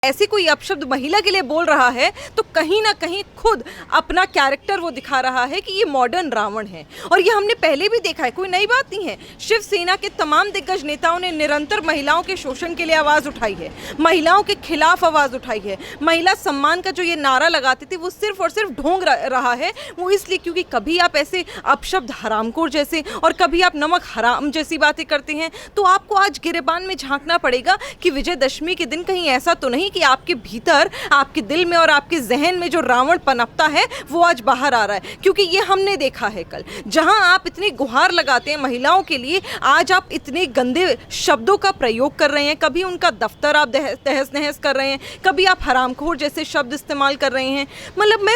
ऐसे कोई अपशब्द महिला के लिए बोल रहा है तो कहीं ना कहीं खुद अपना कैरेक्टर वो दिखा रहा है कि ये मॉडर्न रावण है। और ये हमने पहले भी देखा है, कोई नई बात नहीं है। शिवसेना के तमाम दिग्गज नेताओं ने निरंतर महिलाओं के शोषण के लिए आवाज़ उठाई है, महिलाओं के खिलाफ आवाज़ उठाई है। महिला सम्मान का जो ये नारा लगाते थे वो सिर्फ और सिर्फ ढोंग रहा है, वो इसलिए क्योंकि कभी आप ऐसे अपशब्द हरामखोर जैसे और कभी आप नमक हराम जैसी बातें करते हैं। तो आपको आज गिरेबान में झांकना पड़ेगा कि विजयदशमी के दिन कहीं ऐसा तो नहीं कि आपके भीतर, आपके दिल में और आपके जहन में जो रावण पनपता है वो आज बाहर आ रहा है। क्योंकि ये हमने देखा है कल, जहां आप इतनी गुहार लगाते हैं महिलाओं के लिए, आज आप इतने गंदे शब्दों का प्रयोग कर रहे हैं। कभी उनका दफ्तर आप तहस नहस कर रहे हैं, कभी आप हरामखोर जैसे शब्द इस्तेमाल कर रहे हैं। मतलब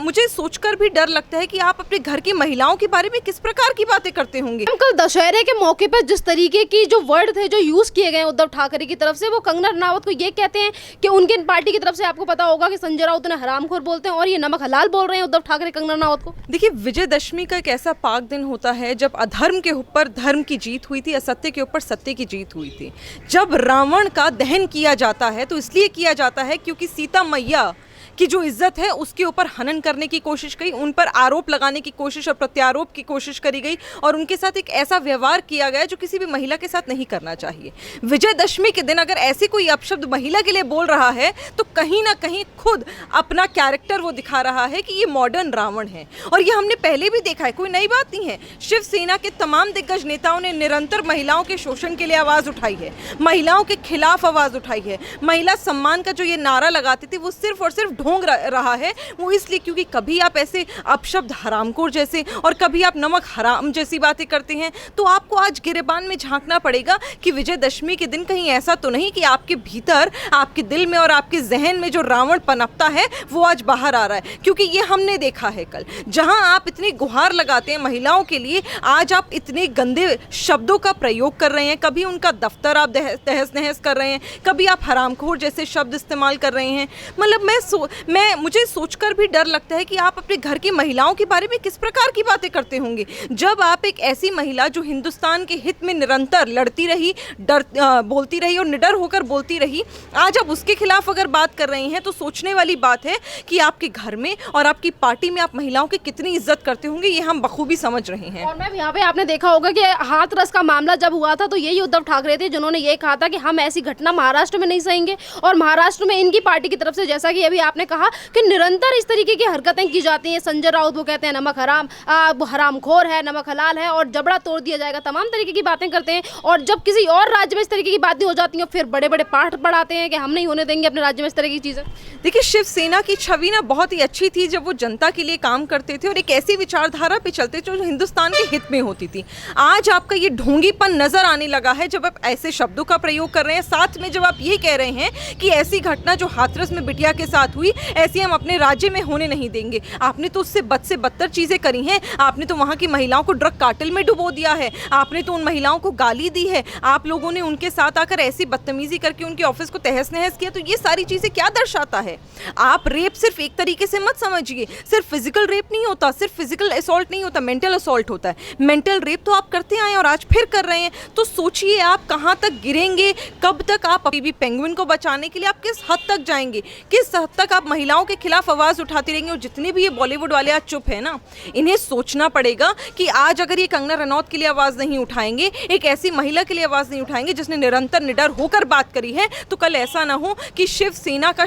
मुझे सोचकर भी डर लगता है कि आप अपने घर की महिलाओं के बारे में किस प्रकार की बातें करते होंगे। कल दशहरे के मौके पर जिस तरीके की जो वर्ड थे जो यूज किए गए उद्धव ठाकरे की तरफ से, वो कंगना रनावत को ये कहते हैं कि उनके पार्टी की तरफ से आपको पता होगा कि संजय राउत ने हरामखोर बोलते हैं और ये नमक हलाल बोल रहे हैं उद्धव ठाकरे कंगना रनावत को। देखिए, विजयदशमी का एक ऐसा पाक दिन होता है जब अधर्म के ऊपर धर्म की जीत हुई थी, असत्य के ऊपर सत्य की जीत हुई थी। जब रावण का दहन किया जाता है तो इसलिए किया जाता है क्योंकि सीता मैया की जो इज्जत है उसके ऊपर हनन करने की कोशिश की, उन पर आरोप लगाने की कोशिश और प्रत्यारोप की कोशिश करी गई और उनके साथ एक ऐसा व्यवहार किया गया जो किसी भी महिला के साथ नहीं करना चाहिए। विजयदशमी के दिन अगर ऐसे कोई अपशब्द महिला के लिए बोल रहा है तो कहीं ना कहीं खुद अपना कैरेक्टर वो दिखा रहा है कि ये मॉडर्न रावण है। और ये हमने पहले भी देखा है, कोई नई बात नहीं है। शिवसेना के तमाम दिग्गज नेताओं ने निरंतर महिलाओं के शोषण के लिए आवाज़ उठाई है, महिलाओं के खिलाफ आवाज़ उठाई है। महिला सम्मान का जो ये नारा लगाते थे वो सिर्फ और सिर्फ ढोंग रहा है, वो इसलिए क्योंकि कभी आप ऐसे अपशब्द हरामखोर जैसे और कभी आप नमक हराम जैसी बातें करते हैं। तो आपको आज गिरेबान में झांकना पड़ेगा कि विजयदशमी के दिन कहीं ऐसा तो नहीं कि आपके भीतर, आपके दिल में और आपके जहन में जो रावण पनपता है वो आज बाहर आ रहा है। क्योंकि ये हमने देखा है कल, जहां आप इतनी गुहार लगाते हैं महिलाओं के लिए, आज आप इतने गंदे शब्दों का प्रयोग कर रहे हैं। कभी उनका दफ्तर आप तहस नहस कर रहे हैं, कभी आप हरामखोर जैसे शब्द इस्तेमाल कर रहे हैं। मतलब मुझे सोचकर भी डर लगता है कि आप अपने घर की महिलाओं के बारे में किस प्रकार की बातें करते होंगे। जब आप एक ऐसी महिला जो हिंदुस्तान के हित में निरंतर लड़ती रही, बोलती रही और निडर होकर बोलती रही, आज आप उसके खिलाफ अगर बात कर रही हैं तो सोचने वाली बात है कि आपके घर में और आपकी पार्टी में आप महिलाओं की कितनी इज्जत करते होंगे, ये हम बखूबी समझ रहे हैं। और मैम, यहाँ पे आपने देखा होगा कि हाथरस का मामला जब हुआ था तो यही उद्धव ठाकरे थे जिन्होंने ये कहा था कि हम ऐसी घटना महाराष्ट्र में नहीं सहेंगे। और महाराष्ट्र में इनकी पार्टी की तरफ से, जैसा कि अभी आपने कहा कि निरंतर इस तरीके की हरकतें की जाती हैं। संजय राउत वो कहते हैं नमक हरामखोर है, नमक हलाल है और जबड़ा तोड़ दिया जाएगा, तमाम तरीके की बातें करते हैं। और जब किसी और राज्य में इस तरीके की बातें हो जाती हैं फिर बड़े बड़े पाठ पढ़ाते हैं कि हम नहीं होने देंगे अपने राज्य में इस तरह की चीज़ें। देखिए, शिवसेना की छवि ना बहुत ही अच्छी थी जब वो जनता के लिए काम करते थे और एक ऐसी विचारधारा पे चलते थे जो हिंदुस्तान के हित में होती थी। आज आपका ये ढोंगीपन नजर आने लगा है जब आप ऐसे शब्दों का प्रयोग कर रहे हैं। साथ में जब आप ये कह रहे हैं कि ऐसी घटना जो हाथरस में बिटिया के साथ हुई ऐसी हम अपने राज्य में होने नहीं देंगे। आपने तो उससे बद से बदतर चीजें करी हैं। आपने तो वहां की महिलाओं को ड्रग कार्टेल में डुबो दिया है, आपने तो उन महिलाओं को गाली दी है, आप लोगों ने उनके साथ आकर ऐसी बदतमीजी करके उनके ऑफिस को तहस नहस किया। तो ये सारी चीजें क्या दर्शाता है? आप रेप सिर्फ एक तरीके से मत समझिए, सिर्फ फिजिकल रेप नहीं होता, सिर्फ फिजिकल असॉल्ट नहीं होता, मेंटल असॉल्ट होता है। मेंटल रेप तो आप करते आए और आज फिर कर रहे हैं। तो सोचिए आप कहां तक गिरेंगे, कब तक आप अभी भी पेंगुइन को बचाने के लिए आप किस हद तक जाएंगे, किस हद तक आप महिलाओं के खिलाफ आवाज उठाते रहेंगे। और जितने भी ये बॉलीवुड वाले आज चुप है ना, इन्हें सोचना पड़ेगा कि आज अगर ये कंगना रनौत के लिए आवाज नहीं उठाएंगे, एक ऐसी महिला के लिए आवाज नहीं उठाएंगे जिसने निरंतर निडर होकर बात करी है, तो कल ऐसा ना हो कि शिवसेना का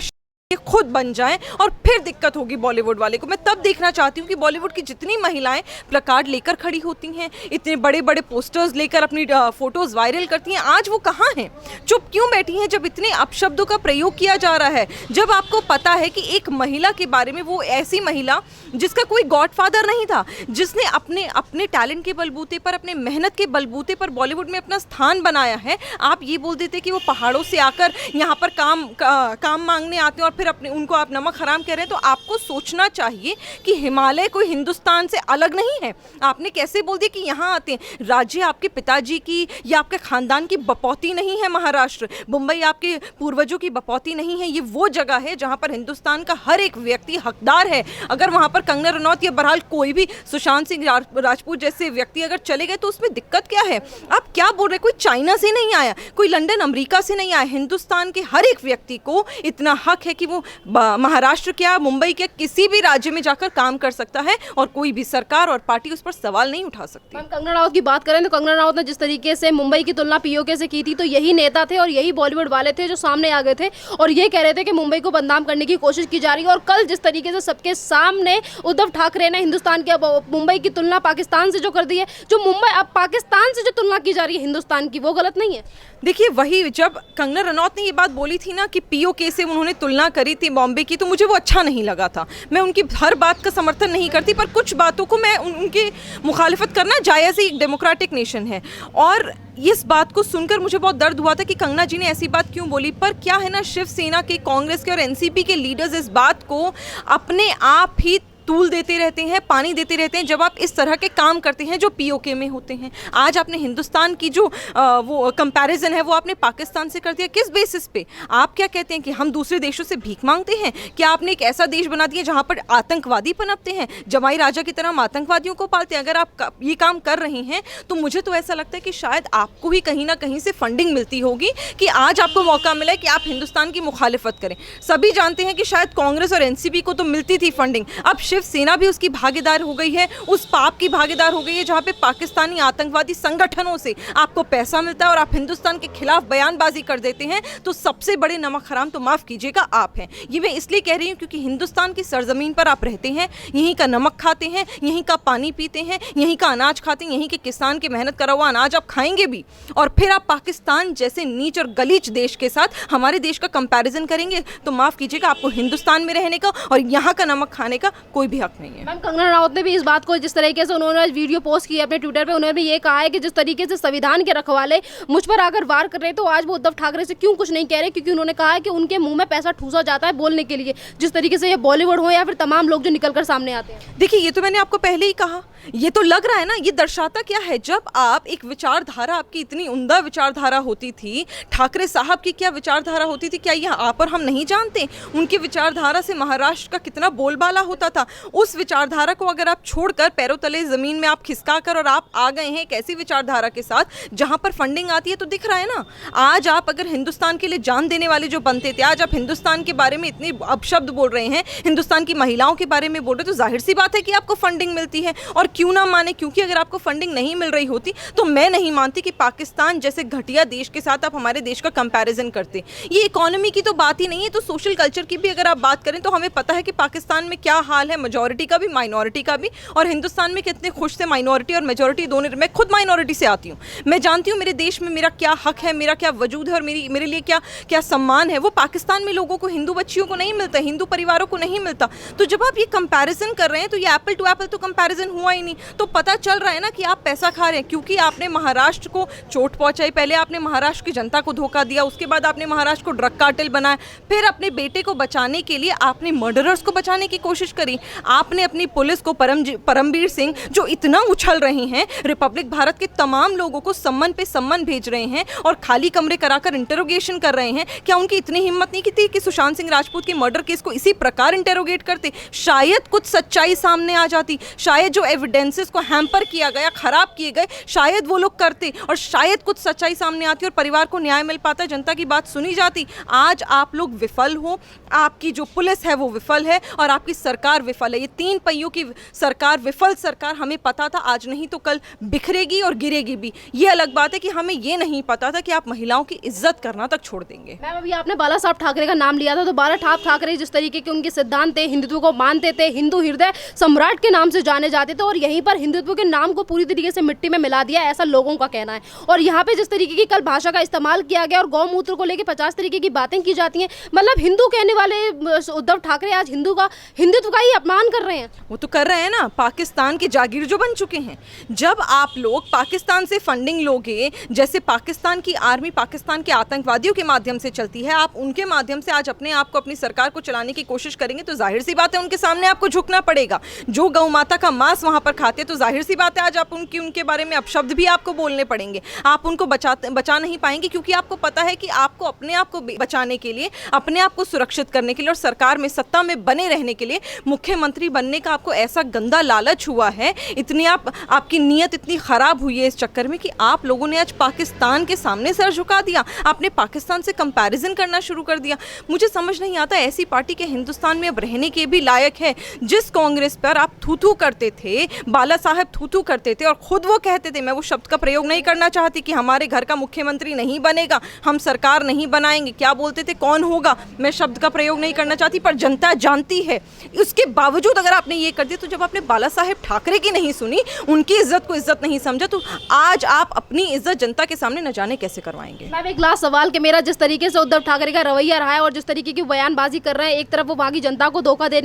ये खुद बन जाए और फिर दिक्कत होगी बॉलीवुड वाले को। मैं तब देखना चाहती हूँ कि बॉलीवुड की जितनी महिलाएं प्लकार्ड लेकर खड़ी होती हैं, इतने बड़े बड़े पोस्टर्स लेकर अपनी फोटोज वायरल करती हैं, आज वो कहाँ हैं? चुप क्यों बैठी हैं जब इतने अपशब्दों का प्रयोग किया जा रहा है? जब आपको पता है कि एक महिला के बारे में, वो ऐसी महिला जिसका कोई गॉडफादर नहीं था, जिसने अपने टैलेंट के बलबूते पर, अपने मेहनत के बलबूते पर बॉलीवुड में अपना स्थान बनाया है, आप ये बोल देते कि वो पहाड़ों से आकर यहाँ पर काम मांगने आते हैं और फिर अपने उनको आप नमक हराम कह रहे हैं, तो आपको सोचना चाहिए कि हिमालय कोई हिंदुस्तान से अलग नहीं है। आपने कैसे बोल दिया कि यहाँ आते हैं? राज्य आपके पिताजी की या आपके खानदान की बपौती नहीं है महाराष्ट्र, मुंबई आपके पूर्वजों की बपौती नहीं है। ये वो जगह है जहाँ पर हिंदुस्तान का हर एक व्यक्ति हकदार है। अगर वहाँ पर कंगना रनौत या बहरहाल कोई भी सुशांत सिंह राजपूत जैसे व्यक्ति अगर चले गए तो उसमें दिक्कत क्या है? आप क्या बोल रहे हैं? कोई चाइना से नहीं आया, कोई लंदन अमेरिका से नहीं आया। हिंदुस्तान के हर एक व्यक्ति को इतना हक है कि वो महाराष्ट्र क्या मुंबई के किसी भी राज्य में जाकर काम कर सकता है और कोई भी सरकार और पार्टी उस पर सवाल नहीं उठा सकती। कंगना राउत की बात करें तो कंगना राउत ने जिस तरीके से मुंबई की तुलना पीओके से की थी, तो यही नेता थे और यही बॉलीवुड वाले थे जो सामने आ गए थे और ये कह रहे थे कि मुंबई को बदनाम करने की कोशिश की जा रही है। और कल जिस तरीके से सबके सामने उद्धव ठाकरे ने हिंदुस्तान के मुंबई की तुलना पाकिस्तान से जो कर दी है, जो मुंबई अब पाकिस्तान से जो तुलना की जा रही है हिंदुस्तान की, वो गलत नहीं है? देखिए, वही जब कंगना रनौत ने ये बात बोली थी ना कि पीओके से उन्होंने तुलना करी थी बॉम्बे की, तो मुझे वो अच्छा नहीं लगा था। मैं उनकी हर बात का समर्थन नहीं करती, पर कुछ बातों को मैं उनकी मुखालिफत करना जायज़ है, एक डेमोक्रेटिक नेशन है। और इस बात को सुनकर मुझे बहुत दर्द हुआ था कि कंगना जी ने ऐसी बात क्यों बोली। पर क्या है ना, शिवसेना के, कांग्रेस के और एनसीपी के लीडर्स इस बात को अपने आप ही तूल देते रहते हैं, पानी देते रहते हैं जब आप इस तरह के काम करते हैं जो पीओके में होते हैं। आज आपने हिंदुस्तान की जो वो कंपैरिजन है वो आपने पाकिस्तान से कर दिया। किस बेसिस पे? आप क्या कहते हैं कि हम दूसरे देशों से भीख मांगते हैं? क्या आपने एक ऐसा देश बना दिया जहां पर आतंकवादी पनपते हैं, जमाई राजा की तरह हम आतंकवादियों को पालते हैं? अगर आप ये काम कर रहे हैं तो मुझे तो ऐसा लगता है कि शायद आपको भी कहीं ना कहीं से फंडिंग मिलती होगी कि आज आपको मौका मिला है कि आप हिंदुस्तान की मुखालिफत करें। सभी जानते हैं कि शायद कांग्रेस और एनसीपी को तो मिलती थी फंडिंग, अब शिवसेना भी उसकी भागीदार हो गई है, उस पाप की भागीदार हो गई है जहां पे पाकिस्तानी आतंकवादी संगठनों से आपको पैसा मिलता है और आप हिंदुस्तान के खिलाफ बयानबाजी कर देते हैं। तो सबसे बड़े नमक हराम तो माफ कीजिएगा आप हैं। ये मैं इसलिए कह रही हूं क्योंकि हिंदुस्तान की सरजमीन पर आप रहते हैं, यहीं का नमक खाते हैं, यहीं का पानी पीते हैं, यहीं का अनाज खाते हैं, यहीं के किसान के मेहनत करा हुआ अनाज आप खाएंगे भी, और फिर आप पाकिस्तान जैसे नीच और गलीच देश के साथ हमारे देश का कंपैरिजन करेंगे। तो माफ कीजिएगा, आपको हिंदुस्तान में रहने का और यहाँ का नमक खाने का कोई भी हक नहीं है। मैम, कंगना राउत ने भी इस बात को, जिस तरीके से उन्होंने आज वीडियो पोस्ट की अपने ट्विटर पे, उन्होंने ये कहा है कि जिस तरीके से संविधान के रखवाले मुझ पर आकर वार कर रहे तो आज वो उद्धव ठाकरे से क्यों कुछ नहीं कह रहे, क्योंकि उन्होंने कहा है कि उनके मुंह में पैसा ठूसा जाता है बोलने के लिए, जिस तरीके से ये बॉलीवुड हो या फिर तमाम लोग जो निकलकर सामने आते हैं। देखिए, ये तो मैंने आपको पहले ही कहा, ये तो लग रहा है ना, ये दर्शाता क्या है? जब आप एक विचारधारा, आपकी इतनी उम्दा विचारधारा होती थी, ठाकरे साहब की क्या विचारधारा होती थी, क्या यहाँ आप और हम नहीं जानते? उनकी विचारधारा से महाराष्ट्र का कितना बोलबाला होता था। उस विचारधारा को अगर आप छोड़कर पैरों तले जमीन में आप खिसका कर और आप आ गए हैं एक ऐसी विचारधारा के साथ जहां पर फंडिंग आती है, तो दिख रहा है ना। आज आप अगर हिंदुस्तान के लिए जान देने वाले जो बनते थे, आज आप हिंदुस्तान के बारे में इतने अपशब्द बोल रहे हैं, हिंदुस्तान की महिलाओं के बारे में बोल रहे, तो जाहिर सी बात है कि आपको फंडिंग मिलती है। और क्यों ना माने, क्योंकि अगर आपको फंडिंग नहीं मिल रही होती तो मैं नहीं मानती कि पाकिस्तान जैसे घटिया देश के साथ आप हमारे देश का कंपैरिजन करते। ये इकोनॉमी की तो बात ही नहीं है, तो सोशल कल्चर की भी अगर आप बात करें तो हमें पता है कि पाकिस्तान में क्या हाल है, मेजॉरिटी का भी माइनॉरिटी का भी, और हिंदुस्तान में कितने खुश थे माइनॉरिटी और मेजॉरिटी दोनों। मैं खुद माइनॉरिटी से आती हूँ, मैं जानती हूँ मेरे देश में मेरा क्या हक है, मेरा क्या वजूद है और मेरे लिए क्या क्या सम्मान है। वो पाकिस्तान में लोगों को, हिंदू बच्चियों को नहीं मिलता, हिंदू परिवारों को नहीं मिलता। तो जब आप ये कंपैरिजन कर रहे हैं तो ये एप्पल टू एप्पल तो कंपैरिजन हुआ ही नहीं। तो पता चल रहा है ना कि आप पैसा खा रहे हैं, क्योंकि आपने महाराष्ट्र को चोट पहुंचाई। पहले आपने महाराष्ट्र की जनता को धोखा दिया, उसके बाद आपने महाराष्ट्र को ड्रग कार्टेल बनाया, फिर अपने बेटे को बचाने के लिए आपने मर्डरर्स को बचाने की कोशिश करी। आपने अपनी पुलिस को, परमवीर सिंह जो इतना उछल रहे हैं, रिपब्लिक भारत के तमाम लोगों को सम्मन पे सम्मन भेज रहे हैं और खाली कमरे कराकर इंटरोगेशन कर रहे हैं, क्या उनकी इतनी हिम्मत नहीं की थी कि सुशांत सिंह राजपूत के मर्डर केस को इसी प्रकार इंटेरोगेट करते? शायद कुछ सच्चाई सामने आ जाती, शायद जो एविडेंसेस को हैम्पर किया गया, खराब किए गए, शायद वो लोग करते और शायद कुछ सच्चाई सामने आती और परिवार को न्याय मिल पाता, जनता की बात सुनी जाती। आज आप लोग विफल हो, आपकी जो पुलिस है वो विफल है और आपकी सरकार विफल है। ये तीन पहियों की सरकार, विफल सरकार, हमें पता था आज नहीं तो कल बिखरेगी और गिरेगी भी। ये अलग बात है कि हमें ये नहीं पता था कि आप महिलाओं की इज्जत करना तक छोड़ देंगे। मैम, अभी आपने बाला साहब ठाकरे का नाम लिया था, तो बाला साहब ठाकरे जिस तरीके के उनके सिद्धांत थे, हिंदुत्व को मानते थे, हिंदू हृदय सम्राट के नाम से जाने जाते थे, और यहीं पर हिंदुत्व के नाम को पूरी तरीके से मिट्टी में मिला दिया, ऐसा लोगों का कहना है। और यहाँ पे जिस तरीके की कल भाषा का इस्तेमाल किया गया और गौमूत्र को लेकर 50 तरीके की बातें की जाती हैं, मतलब हिंदू कहने वाले उद्धव ठाकरे आज हिंदुत्व का ही अपमान कर रहे हैं। वो तो कर रहे हैं ना, पाकिस्तान के जागीर जो बन चुके हैं। जब आप लोग पाकिस्तान से फंडिंग लोगे, जैसे पाकिस्तान की आर्मी पाकिस्तान के आतंकवादियों के माध्यम से चलती है, आप उनके माध्यम से आज अपने आप को, अपनी सरकार को चलाने की कोशिश करेंगे तो जाहिर सी बात है उनके सामने आपको झुकना पड़ेगा। जो गौ माता का मांस वहां पर खाते हैं तो जाहिर सी बात है आज आप उनके बारे में अपशब्द भी आपको बोलने पड़ेंगे। आप उनको बचा नहीं पाएंगे, क्योंकि आपको पता है कि आपको अपने आप को बचाने के लिए, अपने आप को सुरक्षित करने के लिए और सरकार में, सत्ता में बने रहने के लिए, मुख्यमंत्री बनने का आपको ऐसा गंदा लालच हुआ है, इतनी आपकी नीयत इतनी खराब हुई है इस चक्कर में कि आप लोगों ने आज पाकिस्तान के सामने सर झुका दिया। आपने पाकिस्तान से कंपैरिजन करना शुरू कर दिया। मुझे समझ नहीं आता ऐसी पार्टी के हिंदुस्तान में अब रहने के भी लायक है। जिस कांग्रेस पर आप थू करते थे, बाला साहब थू करते थे और खुद वो कहते थे, मैं वो शब्द का प्रयोग नहीं करना चाहती कि हमारे घर का मुख्यमंत्री नहीं बनेगा, हम सरकार नहीं बनाएंगे, क्या बोलते थे, कौन होगा, मैं शब्द का प्रयोग नहीं करना चाहती, पर जनता जानती है। उसके बावजूद अगर आपने ये कर दिया, तो जब आपने बाला साहेब ठाकरे की नहीं सुनी, उनकी इज्जत को इज्जत नहीं समझा, तो आज आप अपनी इज्जत जनता के सामने न जाने कैसे करवाएंगे। मैम एक लास्ट सवाल कि मेरा जिस तरीके से उद्धव ठाकरे का रवैया रहा है और जिस तरीके की बयानबाजी कर रहे हैं, एक तरफ वो वहाँ की जनता को धोखा दे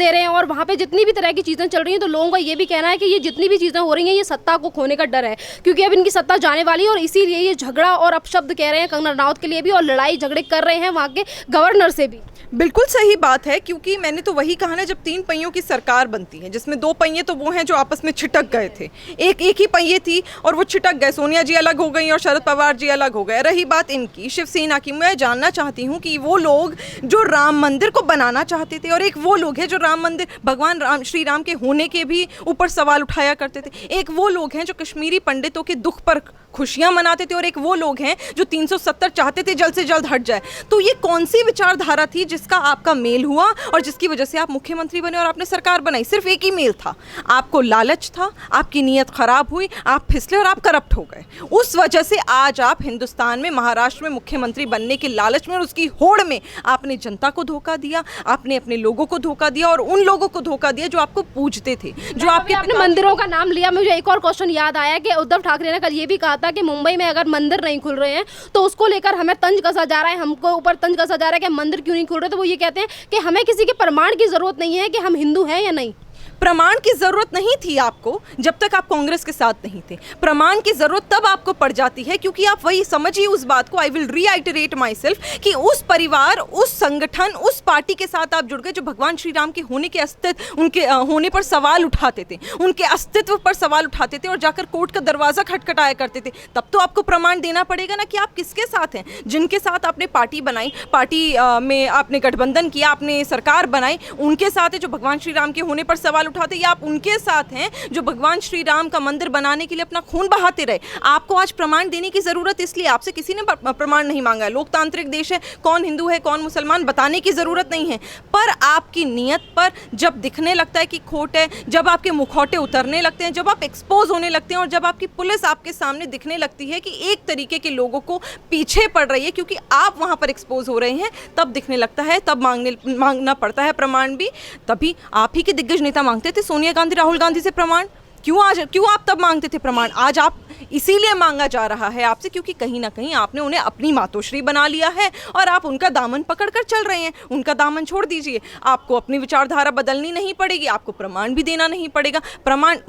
रहे हैं और वहाँ पे जितनी भी तरह की चीज़ें चल रही हैं, तो लोगों का ये भी कहना है कि ये जितनी भी चीज़ें हो रही हैं ये सत्ता को खोने का डर है, क्योंकि अब इनकी सत्ता जाने वाली है और इसीलिए ये झगड़ा और अपशब्द कह रहे हैं कंगना रनौत के लिए भी और लड़ाई झगड़े कर रहे हैं वहाँ के गवर्नर से भी। बिल्कुल सही बात है, क्योंकि मैंने तो वही कहा ना, जब 3 पहियों की सरकार बनती है जिसमें 2 पहिए तो वो हैं जो आपस में छिटक गए थे, एक ही पहिए थी और वो छिटक गए, सोनिया जी अलग हो गई और शरद पवार जी अलग हो गए। रही बात इनकी शिवसेना की, मैं जानना चाहती हूँ कि वो लोग जो राम मंदिर को बनाना चाहते थे और एक वो लोग हैं जो राम मंदिर, भगवान राम, श्री राम के होने के भी ऊपर सवाल उठाया करते थे, एक वो लोग हैं जो कश्मीरी पंडितों के दुख पर खुशियां मनाते थे और एक वो लोग हैं जो 370 चाहते थे जल्द से जल्द हट जाए। तो ये कौन सी विचारधारा थी जिसका आपका मेल हुआ और जिसकी वजह से आप मुख्यमंत्री बने और आपने सरकार बनाई? सिर्फ एक ही मेल था, आपको लालच था, आपकी नीयत खराब हुई, आप फिसले और आप करप्ट हो गए। उस वजह से आज आप हिंदुस्तान में, महाराष्ट्र में मुख्यमंत्री बनने के लालच में और उसकी होड़ में आपने जनता को धोखा दिया, आपने अपने लोगों को धोखा दिया और उन लोगों को धोखा दिया जो आपको पूजते थे, जो आपके अपने मंदिरों का नाम लिया। मुझे एक और क्वेश्चन याद आया कि उद्धव ठाकरे ने कल ये भी कहा था कि मुंबई में अगर मंदिर नहीं खुल रहे हैं तो उसको लेकर हमें तंज कसा जा रहा है, हमको ऊपर तंज कसा जा रहा है कि मंदिर क्यों नहीं खुल रहे। तो वो ये कहते हैं कि हमें किसी के प्रमाण की जरूरत नहीं है कि हम हिंदू हैं या नहीं। प्रमाण की जरूरत नहीं थी आपको जब तक आप कांग्रेस के साथ नहीं थे। प्रमाण की जरूरत तब आपको पड़ जाती है क्योंकि आप वही समझिए उस बात को, I will reiterate my self, कि उस परिवार, उस संगठन, उस पार्टी के साथ आप जुड़ गए जो भगवान श्री राम के होने के अस्तित्व, उनके होने पर सवाल उठाते थे, उनके अस्तित्व पर सवाल उठाते थे और जाकर कोर्ट का दरवाजा खटखटाया करते थे। तब तो आपको प्रमाण देना पड़ेगा ना कि आप किसके साथ हैं। जिनके साथ आपने पार्टी बनाई, पार्टी में आपने गठबंधन किया, आपने सरकार बनाई, उनके साथ है जो भगवान श्री राम के होने पर सवाल उठाते, या आप उनके साथ हैं जो भगवान श्री राम का मंदिर बनाने के लिए अपना खून बहाते रहे। आपको आज प्रमाण देने की जरूरत, इसलिए आपसे किसी ने प्रमाण नहीं मांगा है। लोकतांत्रिक देश है, कौन हिंदू है कौन मुसलमान बताने की जरूरत नहीं है। पर आपकी नीयत पर जब दिखने लगता है कि खोट है, जब आपके मुखौटे उतरने लगते हैं, जब आप एक्सपोज होने लगते हैं और जब आपकी पुलिस आपके सामने दिखने लगती है कि एक तरीके के लोगों को पीछे पड़ रही है क्योंकि आप वहां पर एक्सपोज हो रहे हैं, तब दिखने लगता है, तब मांगना पड़ता है प्रमाण भी। तभी आप ही के दिग्गज नेता मांगते थे, सोनिया गांधी, राहुल गांधी से प्रमाण। क्यों आप तब मांगते थे प्रमाण? आज आप इसीलिए मांगा जा रहा है आपसे क्योंकि कहीं ना कहीं आपने उन्हें अपनी मातोश्री बना लिया है और आप उनका दामन पकड़कर चल रहे हैं। उनका दामन छोड़ दीजिए, आपको अपनी विचारधारा बदलनी नहीं पड़ेगी, आपको प्रमाण भी देना नहीं पड़ेगा। प्रमाण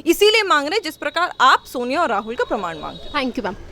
इसीलिए मांग रहे जिस प्रकार आप सोनिया और राहुल का प्रमाण मांगते हैं। Thank you ma'am.